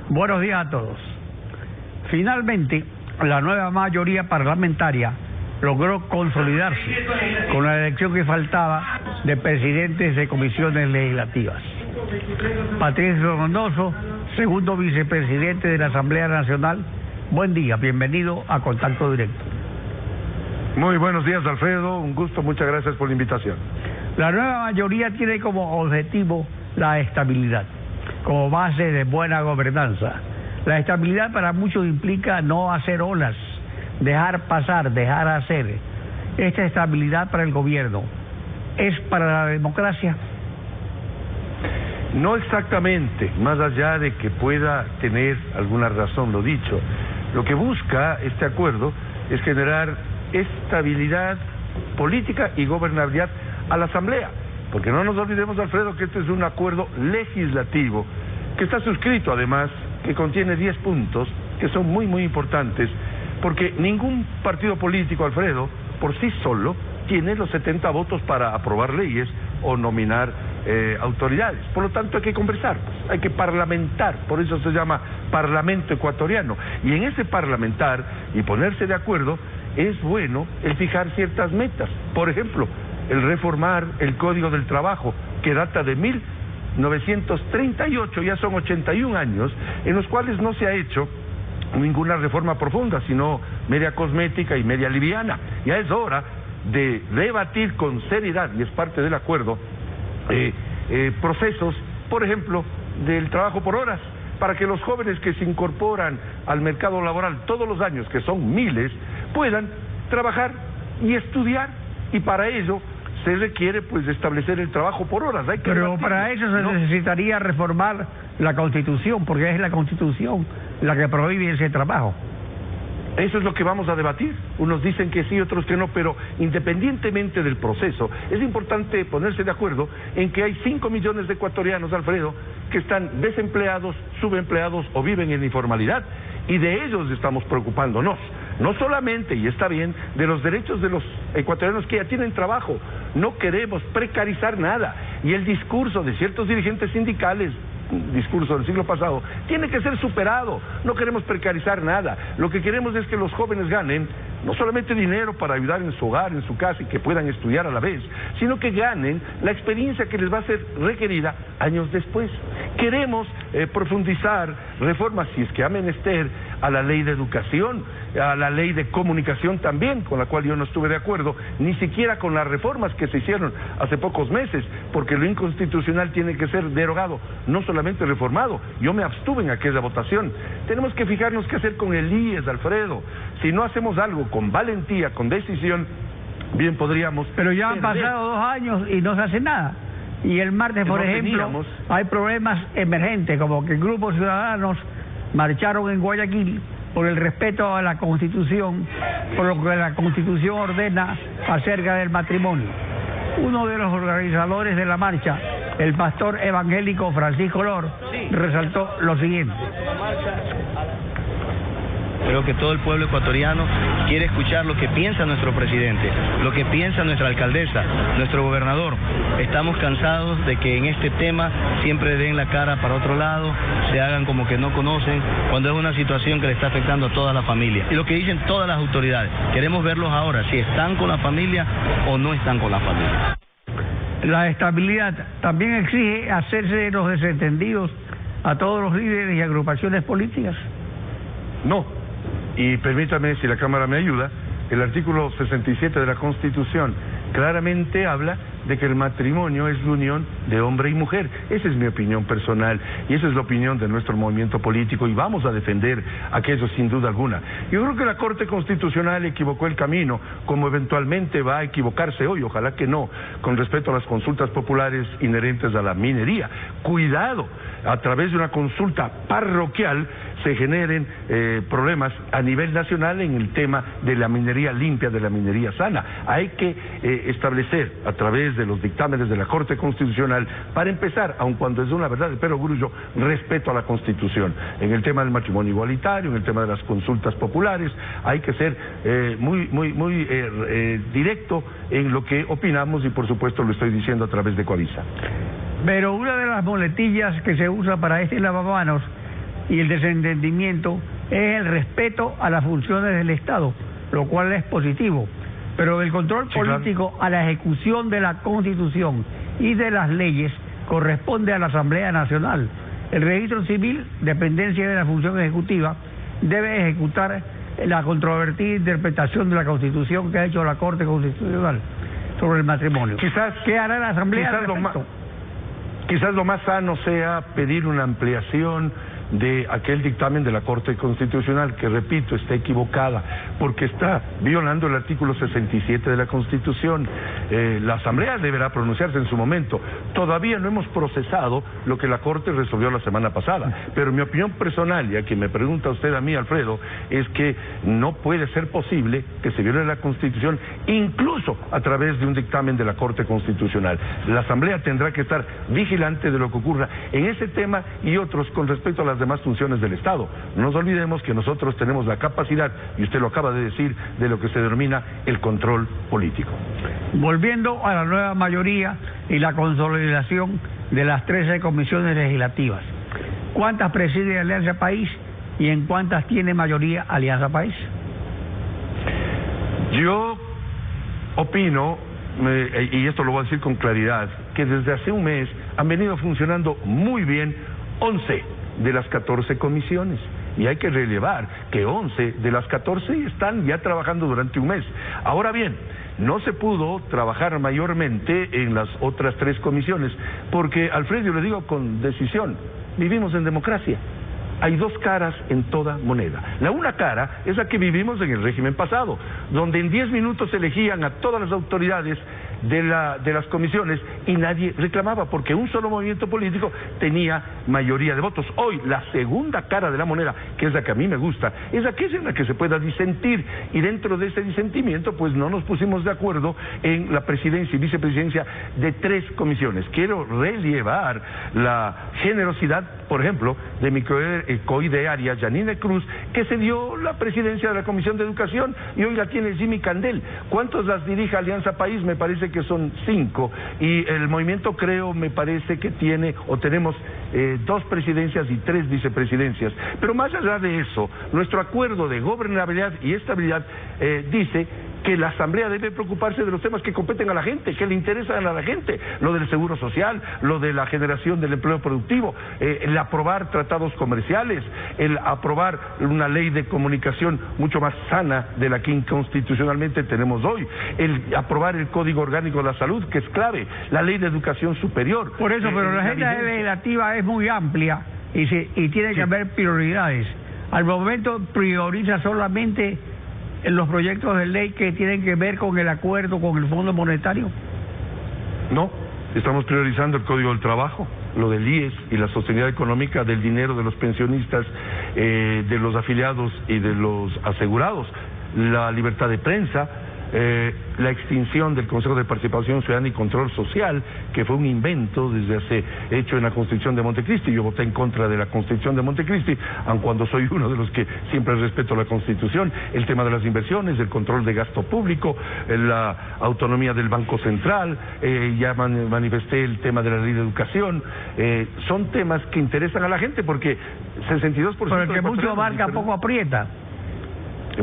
Buenos días a todos. Finalmente, la nueva mayoría parlamentaria logró consolidarse con la elección que faltaba de presidentes de comisiones legislativas. Patricio Reynoso, segundo vicepresidente de la Asamblea Nacional. Buen día, bienvenido a Contacto Directo. Muy buenos días, Alfredo, un gusto, muchas gracias por la invitación. La nueva mayoría tiene como objetivo la estabilidad, como base de buena gobernanza. La estabilidad para muchos implica no hacer olas, dejar pasar, dejar hacer. Esta estabilidad para el gobierno, ¿es para la democracia? No exactamente, más allá de que pueda tener alguna razón lo dicho. Lo que busca este acuerdo es generar estabilidad política y gobernabilidad a la Asamblea, porque no nos olvidemos, Alfredo, que este es un acuerdo legislativo que está suscrito, además, que contiene 10 puntos que son muy importantes, porque ningún partido político, Alfredo, por sí solo tiene los 70 votos para aprobar leyes o nominar autoridades. Por lo tanto, hay que conversar, hay que parlamentar, por eso se llama Parlamento Ecuatoriano. Y en ese parlamentar y ponerse de acuerdo, es bueno el fijar ciertas metas. Por ejemplo, el reformar el Código del Trabajo, que data de 1938, ya son 81 años, en los cuales no se ha hecho ninguna reforma profunda, sino media cosmética y media liviana. Ya es hora de debatir con seriedad, y es parte del acuerdo, procesos, por ejemplo, del trabajo por horas, para que los jóvenes que se incorporan al mercado laboral todos los años, que son miles, puedan trabajar y estudiar, y para ello se requiere pues establecer el trabajo por horas. Pero para eso se necesitaría reformar la Constitución, porque es la Constitución la que prohíbe ese trabajo. Eso es lo que vamos a debatir. Unos dicen que sí, otros que no, pero independientemente del proceso, es importante ponerse de acuerdo en que hay 5 millones de ecuatorianos, Alfredo, que están desempleados, subempleados o viven en informalidad, y de ellos estamos preocupándonos. No solamente, y está bien, de los derechos de los ecuatorianos que ya tienen trabajo. No queremos precarizar nada, y el discurso de ciertos dirigentes sindicales, discurso del siglo pasado, tiene que ser superado. No queremos precarizar nada. Lo que queremos es que los jóvenes ganen no solamente dinero para ayudar en su hogar, en su casa, y que puedan estudiar a la vez, sino que ganen la experiencia que les va a ser requerida años después. Queremos profundizar reformas, si es que ha menester, a la ley de educación, a la ley de comunicación también, con la cual yo no estuve de acuerdo, ni siquiera con las reformas que se hicieron hace pocos meses, porque lo inconstitucional tiene que ser derogado, no solamente reformado. Yo me abstuve en aquella votación. Tenemos que fijarnos qué hacer con el IES, Alfredo. Si no hacemos algo con valentía, con decisión, bien podríamos... Pero ya han pasado 2 años y no se hace nada. Y el martes, por ejemplo, hay problemas emergentes, como que grupos ciudadanos marcharon en Guayaquil por el respeto a la Constitución, por lo que la Constitución ordena acerca del matrimonio. Uno de los organizadores de la marcha, el pastor evangélico Francisco Lor, resaltó lo siguiente. Creo que todo el pueblo ecuatoriano quiere escuchar lo que piensa nuestro presidente, lo que piensa nuestra alcaldesa, nuestro gobernador. Estamos cansados de que en este tema siempre den la cara para otro lado, se hagan como que no conocen, cuando es una situación que le está afectando a toda la familia. Y lo que dicen todas las autoridades, queremos verlos ahora, si están con la familia o no están con la familia. La estabilidad también exige hacerse de los desentendidos a todos los líderes y agrupaciones políticas. No. Y permítame, si la Cámara me ayuda, el artículo 67 de la Constitución claramente habla de que el matrimonio es la unión de hombre y mujer. Esa es mi opinión personal y esa es la opinión de nuestro movimiento político, y vamos a defender aquello sin duda alguna. Yo creo que la Corte Constitucional equivocó el camino, como eventualmente va a equivocarse hoy, ojalá que no, con respecto a las consultas populares inherentes a la minería. Cuidado, a través de una consulta parroquial se generen problemas a nivel nacional en el tema de la minería limpia, de la minería sana. Hay que establecer a través de los dictámenes de la Corte Constitucional, para empezar, aun cuando es una verdad de perogrullo, respeto a la Constitución. En el tema del matrimonio igualitario, en el tema de las consultas populares, hay que ser muy directo en lo que opinamos, y por supuesto lo estoy diciendo a través de Coavisa. Pero una de las muletillas que se usa para este lavamanos y el desentendimiento es el respeto a las funciones del Estado, lo cual es positivo. Pero el control político a la ejecución de la Constitución y de las leyes corresponde a la Asamblea Nacional. El registro civil, dependencia de la función ejecutiva, debe ejecutar la controvertida interpretación de la Constitución que ha hecho la Corte Constitucional sobre el matrimonio. ¿Qué hará la Asamblea? Quizás lo más sano sea pedir una ampliación de aquel dictamen de la Corte Constitucional, que repito, está equivocada, porque está violando el artículo 67 de la Constitución. La Asamblea deberá pronunciarse en su momento. Todavía no hemos procesado lo que la Corte resolvió la semana pasada, pero mi opinión personal, y a quien me pregunta usted a mí, Alfredo, es que no puede ser posible que se viole la Constitución, incluso a través de un dictamen de la Corte Constitucional. La Asamblea tendrá que estar vigilante de lo que ocurra en ese tema y otros con respecto a las demás funciones del Estado. No nos olvidemos que nosotros tenemos la capacidad, y usted lo acaba de decir, de lo que se denomina el control político. Volviendo a la nueva mayoría y la consolidación de las 13 comisiones legislativas, ¿cuántas preside Alianza País y en cuántas tiene mayoría Alianza País? Yo opino, y esto lo voy a decir con claridad, que desde hace un mes han venido funcionando muy bien 11 de las 14 comisiones, y hay que relevar que 11 de las 14 están ya trabajando durante un mes. Ahora bien, no se pudo trabajar mayormente en las otras 3 comisiones, porque, Alfredo, yo le digo con decisión, vivimos en democracia. Hay 2 caras en toda moneda. La una cara es la que vivimos en el régimen pasado, donde en 10 minutos elegían a todas las autoridades de las comisiones y nadie reclamaba, porque un solo movimiento político tenía mayoría de votos. Hoy, la segunda cara de la moneda, que es la que a mí me gusta, es aquella en la que se pueda disentir, y dentro de ese disentimiento, pues no nos pusimos de acuerdo en la presidencia y vicepresidencia de 3 comisiones. Quiero relevar la generosidad, por ejemplo, de mi coidearia Yanine Cruz, que se dio la presidencia de la Comisión de Educación y hoy la tiene Jimmy Candel. ¿Cuántos las dirige Alianza País? Me parece que son 5, y el movimiento Creo me parece que tiene o tenemos 2 presidencias y 3 vicepresidencias. Pero más allá de eso, nuestro acuerdo de gobernabilidad y estabilidad dice que la Asamblea debe preocuparse de los temas que competen a la gente, que le interesan a la gente, lo del seguro social, lo de la generación del empleo productivo, el aprobar tratados comerciales, el aprobar una ley de comunicación mucho más sana de la que inconstitucionalmente tenemos hoy, el aprobar el Código Orgánico de la Salud, que es clave, la ley de educación superior. Por eso, pero la agenda legislativa es muy amplia y tiene que haber prioridades. Al momento prioriza solamente en los proyectos de ley que tienen que ver con el acuerdo con el Fondo Monetario. No, estamos priorizando el Código del Trabajo, lo del IES y la sostenibilidad económica del dinero de los pensionistas, de los afiliados y de los asegurados, la libertad de prensa, la extinción del Consejo de Participación Ciudadana y Control Social, que fue un invento hecho en la Constitución de Montecristi. Yo voté en contra de la Constitución de Montecristi, aun cuando soy uno de los que siempre respeto la Constitución. El tema de las inversiones, el control de gasto público, la autonomía del Banco Central, ya manifesté el tema de la ley de educación. Son temas que interesan a la gente, porque 62%... Pero el que mucho abarca, poco aprieta.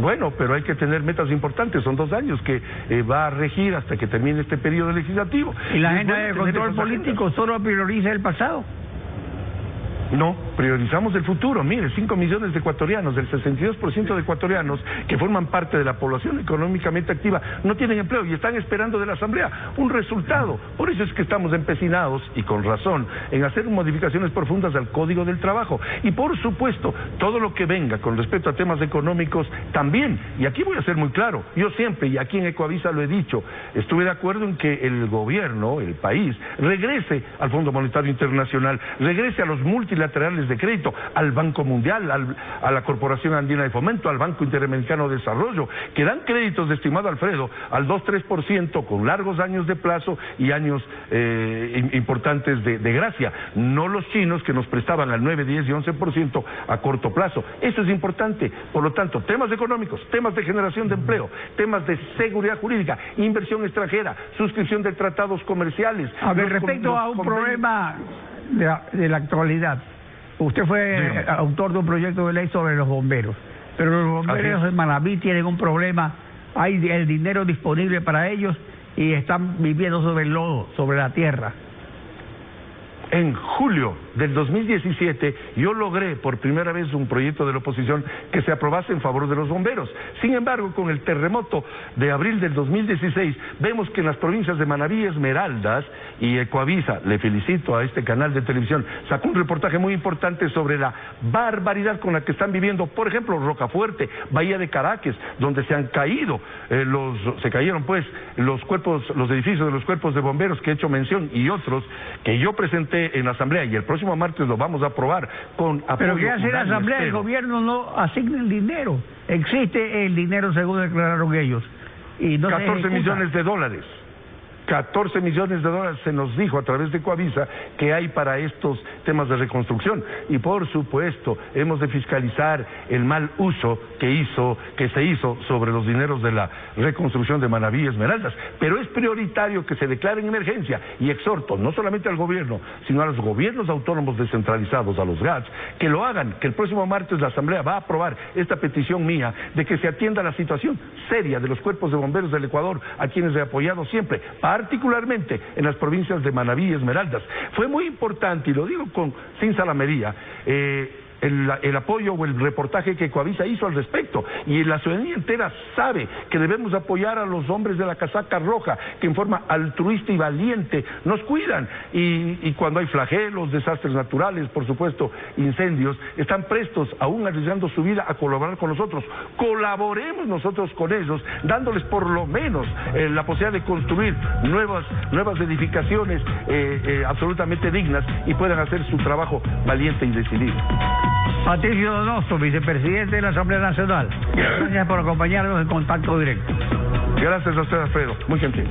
Bueno, pero hay que tener metas importantes, son 2 años que va a regir hasta que termine este periodo legislativo. ¿Y la agenda de control político solo prioriza el pasado? No, priorizamos el futuro. Mire, 5 millones de ecuatorianos, del 62% de ecuatorianos que forman parte de la población económicamente activa, no tienen empleo y están esperando de la Asamblea un resultado. Por eso es que estamos empecinados, y con razón, en hacer modificaciones profundas al Código del Trabajo. Y por supuesto, todo lo que venga con respecto a temas económicos también. Y aquí voy a ser muy claro, yo siempre, y aquí en Ecoavisa lo he dicho, estuve de acuerdo en que el gobierno, el país, regrese al Fondo Monetario Internacional, regrese a los multilaterales de crédito, al Banco Mundial, a la Corporación Andina de Fomento, al Banco Interamericano de Desarrollo, que dan créditos, de estimado Alfredo, al 2-3%, con largos años de plazo y años importantes de gracia, no los chinos que nos prestaban al 9, 10 y 11% a corto plazo. Eso es importante. Por lo tanto, temas económicos, temas de generación de empleo, temas de seguridad jurídica, inversión extranjera, suscripción de tratados comerciales. A ver, respecto a un problema de la actualidad, Usted fue autor de un proyecto de ley sobre los bomberos, pero los bomberos de Manabí tienen un problema, hay el dinero disponible para ellos y están viviendo sobre el lodo, sobre la tierra. En julio del 2017 yo logré por primera vez un proyecto de la oposición que se aprobase en favor de los bomberos. Sin embargo, con el terremoto de abril del 2016 vemos que en las provincias de Manabí, Esmeraldas y Ecuavisa, le felicito a este canal de televisión, sacó un reportaje muy importante sobre la barbaridad con la que están viviendo, por ejemplo, Rocafuerte, Bahía de Caracas, donde se han caído se cayeron pues los edificios de los cuerpos de bomberos que he hecho mención y otros que yo presenté en la Asamblea y el próximo martes lo vamos a aprobar con apoyo. ¿Pero qué hace la Asamblea? El gobierno no asigna el dinero. Existe el dinero según declararon ellos. Y no 14 millones de dólares. 14 millones de dólares se nos dijo a través de Coavisa que hay para estos temas de reconstrucción y por supuesto hemos de fiscalizar el mal uso que se hizo sobre los dineros de la reconstrucción de Manabí y Esmeraldas, pero es prioritario que se declare en emergencia y exhorto no solamente al gobierno sino a los gobiernos autónomos descentralizados, a los GATS, que lo hagan, que el próximo martes la Asamblea va a aprobar esta petición mía de que se atienda la situación seria de los cuerpos de bomberos del Ecuador a quienes he apoyado siempre, particularmente en las provincias de Manabí y Esmeraldas. Fue muy importante, y lo digo sin salamería, el apoyo o el reportaje que Coavisa hizo al respecto, y la ciudadanía entera sabe que debemos apoyar a los hombres de la casaca roja que en forma altruista y valiente nos cuidan y cuando hay flagelos, desastres naturales, por supuesto incendios, están prestos, aún arriesgando su vida, a colaborar con nosotros. Colaboremos nosotros con ellos, dándoles por lo menos la posibilidad de construir nuevas edificaciones absolutamente dignas y puedan hacer su trabajo valiente y decidido. Patricio Donoso, vicepresidente de la Asamblea Nacional. Gracias por acompañarnos en Contacto Directo. Gracias a usted, Alfredo. Muy gentil.